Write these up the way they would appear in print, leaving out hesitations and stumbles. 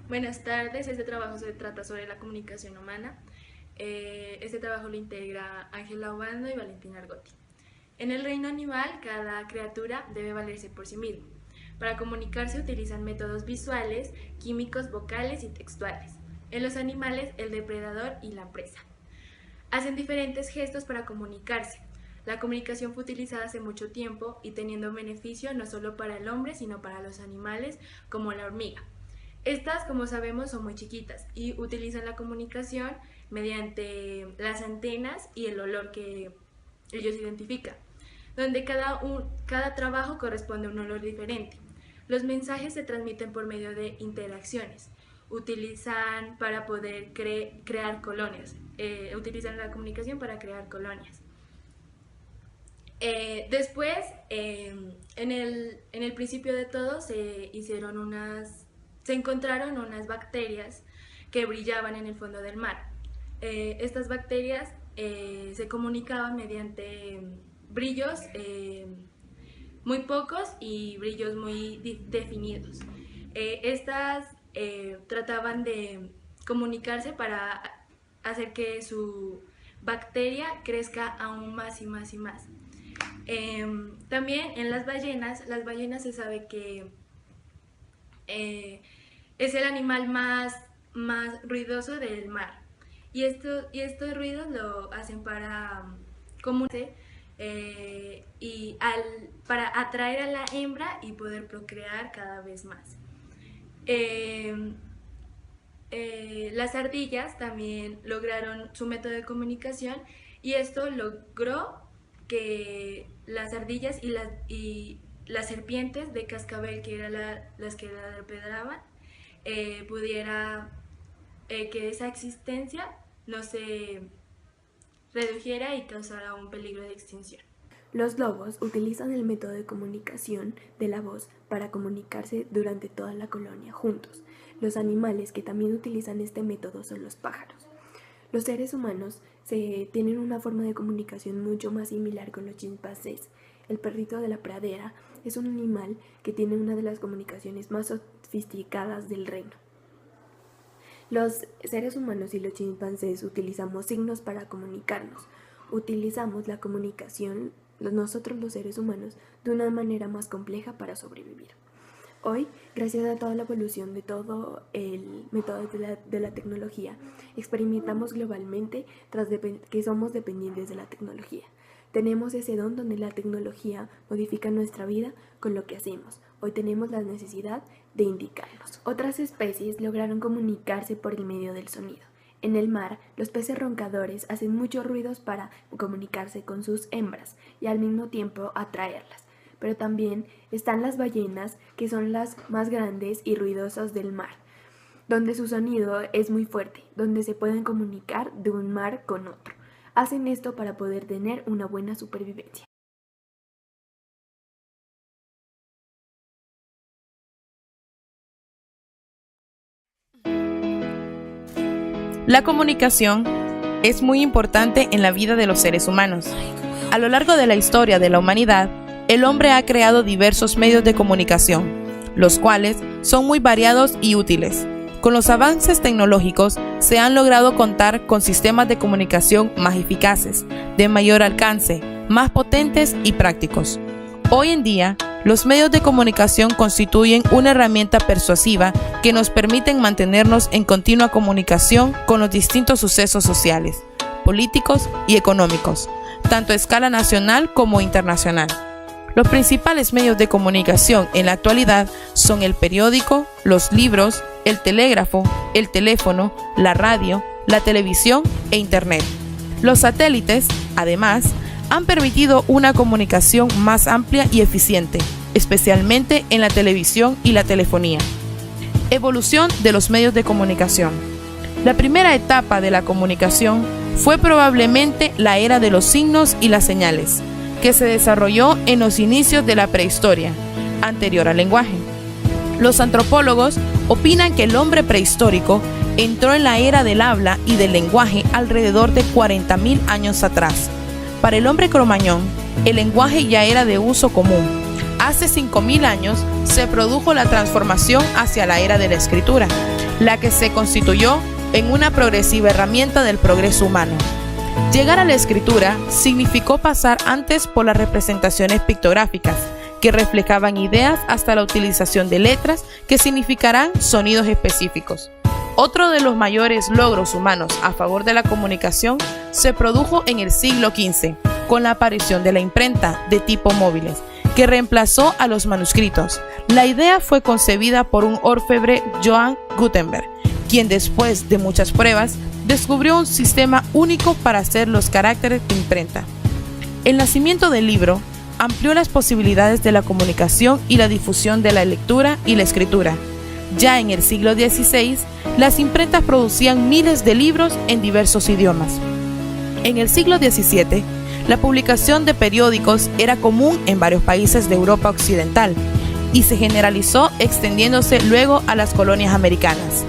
Buenas tardes, este trabajo se trata sobre la comunicación humana. Este trabajo lo integra Ángela Obando y Valentina Argotti. En el reino animal, cada criatura debe valerse por sí mismo. Para comunicarse utilizan métodos visuales, químicos, vocales y textuales. En los animales, el depredador y la presa. Hacen diferentes gestos para comunicarse. La comunicación fue utilizada hace mucho tiempo y teniendo beneficio no solo para el hombre, sino para los animales como la hormiga. Estas, como sabemos, son muy chiquitas y utilizan la comunicación mediante las antenas y el olor que ellos identifican, donde cada trabajo corresponde a un olor diferente. Los mensajes se transmiten por medio de interacciones. Utilizan para poder crear colonias. Utilizan la comunicación para crear colonias. Después, en el principio de todo, se encontraron unas bacterias que brillaban en el fondo del mar. Estas bacterias se comunicaban mediante brillos muy pocos y brillos muy definidos. Estas trataban de comunicarse para hacer que su bacteria crezca aún más y más y más. También en las ballenas se sabe que es el animal más ruidoso del mar. Y estos ruidos lo hacen para comunicarse para atraer a la hembra y poder procrear cada vez más. Las ardillas también lograron su método de comunicación y esto logró que las ardillas y las serpientes de cascabel, que eran las que la depredaban, pudiera que esa existencia no se redujera y causara un peligro de extinción. Los lobos utilizan el método de comunicación de la voz para comunicarse durante toda la colonia juntos. Los animales que también utilizan este método son los pájaros. Los seres humanos tienen una forma de comunicación mucho más similar con los chimpancés. El perrito de la pradera es un animal que tiene una de las comunicaciones más sofisticadas del reino. Los seres humanos y los chimpancés utilizamos signos para comunicarnos. Utilizamos la comunicación, nosotros los seres humanos, de una manera más compleja para sobrevivir. Hoy, gracias a toda la evolución de todo el método de la tecnología, experimentamos globalmente que somos dependientes de la tecnología. Tenemos ese don donde la tecnología modifica nuestra vida con lo que hacemos. Hoy tenemos la necesidad de indicarnos. Otras especies lograron comunicarse por el medio del sonido. En el mar, los peces roncadores hacen muchos ruidos para comunicarse con sus hembras y al mismo tiempo atraerlas. Pero también están las ballenas, que son las más grandes y ruidosas del mar, donde su sonido es muy fuerte, donde se pueden comunicar de un mar con otro. Hacen esto para poder tener una buena supervivencia. La comunicación es muy importante en la vida de los seres humanos. A lo largo de la historia de la humanidad, el hombre ha creado diversos medios de comunicación, los cuales son muy variados y útiles. Con los avances tecnológicos se han logrado contar con sistemas de comunicación más eficaces, de mayor alcance, más potentes y prácticos. Hoy en día, los medios de comunicación constituyen una herramienta persuasiva que nos permiten mantenernos en continua comunicación con los distintos sucesos sociales, políticos y económicos, tanto a escala nacional como internacional. Los principales medios de comunicación en la actualidad son el periódico, los libros, el telégrafo, el teléfono, la radio, la televisión e Internet. Los satélites, además, han permitido una comunicación más amplia y eficiente, especialmente en la televisión y la telefonía. Evolución de los medios de comunicación. La primera etapa de la comunicación fue probablemente la era de los signos y las señales, que se desarrolló en los inicios de la prehistoria, anterior al lenguaje. Los antropólogos opinan que el hombre prehistórico entró en la era del habla y del lenguaje alrededor de 40.000 años atrás. Para el hombre cromañón, el lenguaje ya era de uso común, Hace 5.000 años se produjo la transformación hacia la era de la escritura, la que se constituyó en una progresiva herramienta del progreso humano. Llegar a la escritura significó pasar antes por las representaciones pictográficas, que reflejaban ideas, hasta la utilización de letras que significarán sonidos específicos. Otro de los mayores logros humanos a favor de la comunicación se produjo en el siglo XV, con la aparición de la imprenta de tipo móviles, que reemplazó a los manuscritos. La idea fue concebida por un orfebre, Johann Gutenberg, quien después de muchas pruebas descubrió un sistema único para hacer los caracteres de imprenta. El nacimiento del libro amplió las posibilidades de la comunicación y la difusión de la lectura y la escritura. Ya en el siglo XVI, las imprentas producían miles de libros en diversos idiomas. En el siglo XVII, la publicación de periódicos era común en varios países de Europa occidental y se generalizó, extendiéndose luego a las colonias americanas.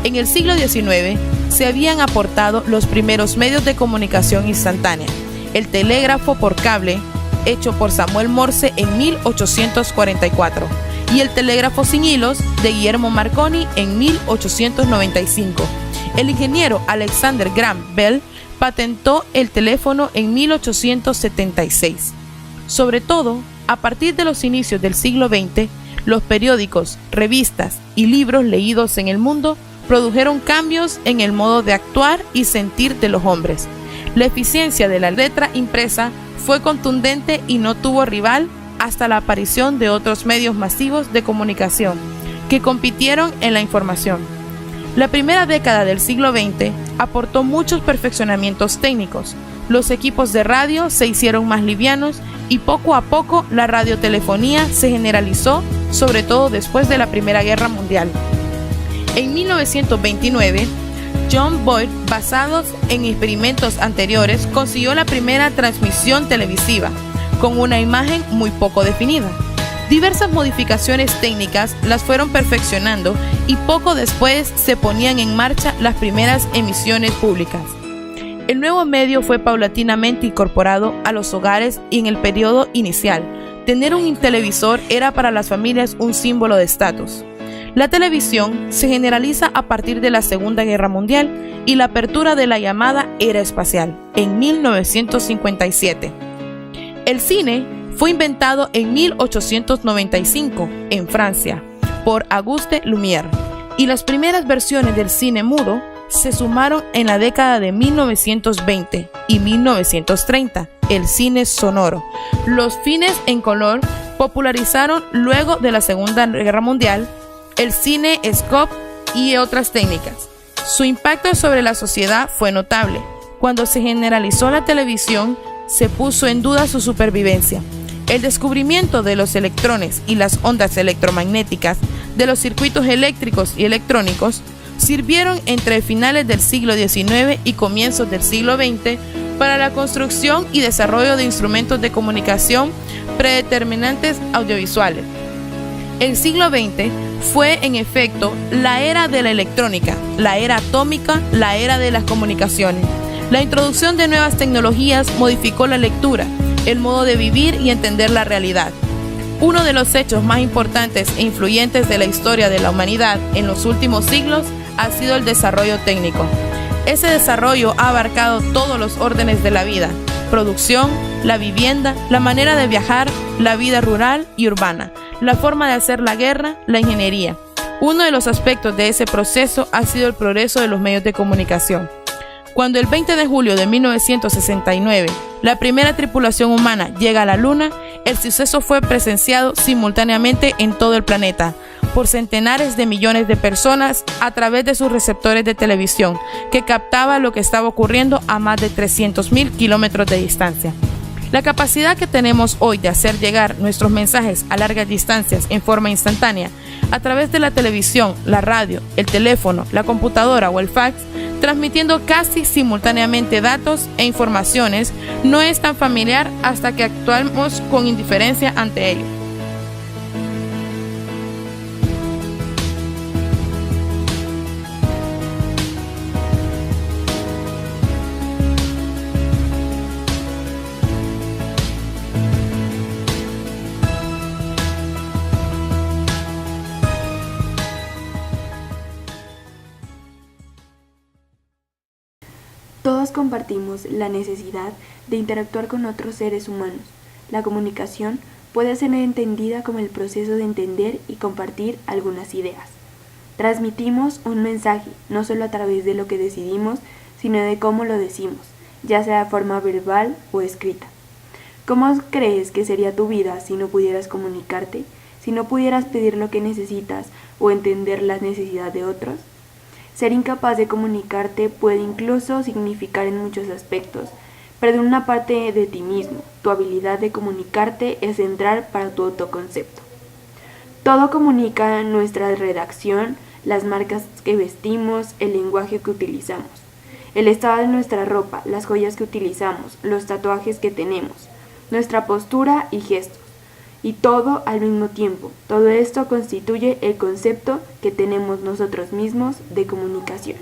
En el siglo XIX se habían aportado los primeros medios de comunicación instantánea, el telégrafo por cable, hecho por Samuel Morse en 1844, y el telégrafo sin hilos de Guillermo Marconi en 1895. El ingeniero Alexander Graham Bell patentó el teléfono en 1876. Sobre todo, a partir de los inicios del siglo XX, los periódicos, revistas y libros leídos en el mundo produjeron cambios en el modo de actuar y sentir de los hombres. La eficiencia de la letra impresa fue contundente y no tuvo rival hasta la aparición de otros medios masivos de comunicación que compitieron en la información. La primera década del siglo XX aportó muchos perfeccionamientos técnicos. Los equipos de radio se hicieron más livianos y poco a poco la radiotelefonía se generalizó, sobre todo después de la Primera Guerra Mundial. En 1929, John Boyd, basados en experimentos anteriores, consiguió la primera transmisión televisiva, con una imagen muy poco definida. Diversas modificaciones técnicas las fueron perfeccionando y poco después se ponían en marcha las primeras emisiones públicas. El nuevo medio fue paulatinamente incorporado a los hogares y en el periodo inicial, tener un televisor era para las familias un símbolo de estatus. La televisión se generaliza a partir de la Segunda Guerra Mundial y la apertura de la llamada era espacial en 1957. El cine fue inventado en 1895 en Francia por Auguste Lumière y las primeras versiones del cine mudo se sumaron en la década de 1920 y 1930, el cine sonoro. Los filmes en color popularizaron luego de la Segunda Guerra Mundial el cine scope y otras técnicas. Su impacto sobre la sociedad fue notable. Cuando se generalizó la televisión, se puso en duda su supervivencia. El descubrimiento de los electrones y las ondas electromagnéticas de los circuitos eléctricos y electrónicos sirvieron entre finales del siglo XIX y comienzos del siglo XX para la construcción y desarrollo de instrumentos de comunicación predeterminantes audiovisuales. El siglo XX fue, en efecto, la era de la electrónica, la era atómica, la era de las comunicaciones. La introducción de nuevas tecnologías modificó la lectura, el modo de vivir y entender la realidad. Uno de los hechos más importantes e influyentes de la historia de la humanidad en los últimos siglos ha sido el desarrollo técnico. Ese desarrollo ha abarcado todos los órdenes de la vida: producción, la vivienda, la manera de viajar, la vida rural y urbana, la forma de hacer la guerra, la ingeniería. Uno de los aspectos de ese proceso ha sido el progreso de los medios de comunicación. Cuando el 20 de julio de 1969 la primera tripulación humana llega a la Luna, el suceso fue presenciado simultáneamente en todo el planeta por centenares de millones de personas a través de sus receptores de televisión, que captaba lo que estaba ocurriendo a más de 300.000 kilómetros de distancia. La capacidad que tenemos hoy de hacer llegar nuestros mensajes a largas distancias en forma instantánea a través de la televisión, la radio, el teléfono, la computadora o el fax, transmitiendo casi simultáneamente datos e informaciones, no es tan familiar hasta que actuamos con indiferencia ante ello. Todos compartimos la necesidad de interactuar con otros seres humanos. La comunicación puede ser entendida como el proceso de entender y compartir algunas ideas. Transmitimos un mensaje, no solo a través de lo que decidimos, sino de cómo lo decimos, ya sea de forma verbal o escrita. ¿Cómo crees que sería tu vida si no pudieras comunicarte, si no pudieras pedir lo que necesitas o entender las necesidades de otros? Ser incapaz de comunicarte puede incluso significar en muchos aspectos perder una parte de ti mismo. Tu habilidad de comunicarte es central para tu autoconcepto. Todo comunica: nuestra redacción, las marcas que vestimos, el lenguaje que utilizamos, el estado de nuestra ropa, las joyas que utilizamos, los tatuajes que tenemos, nuestra postura y gestos. Y todo al mismo tiempo. Todo esto constituye el concepto que tenemos nosotros mismos de comunicación.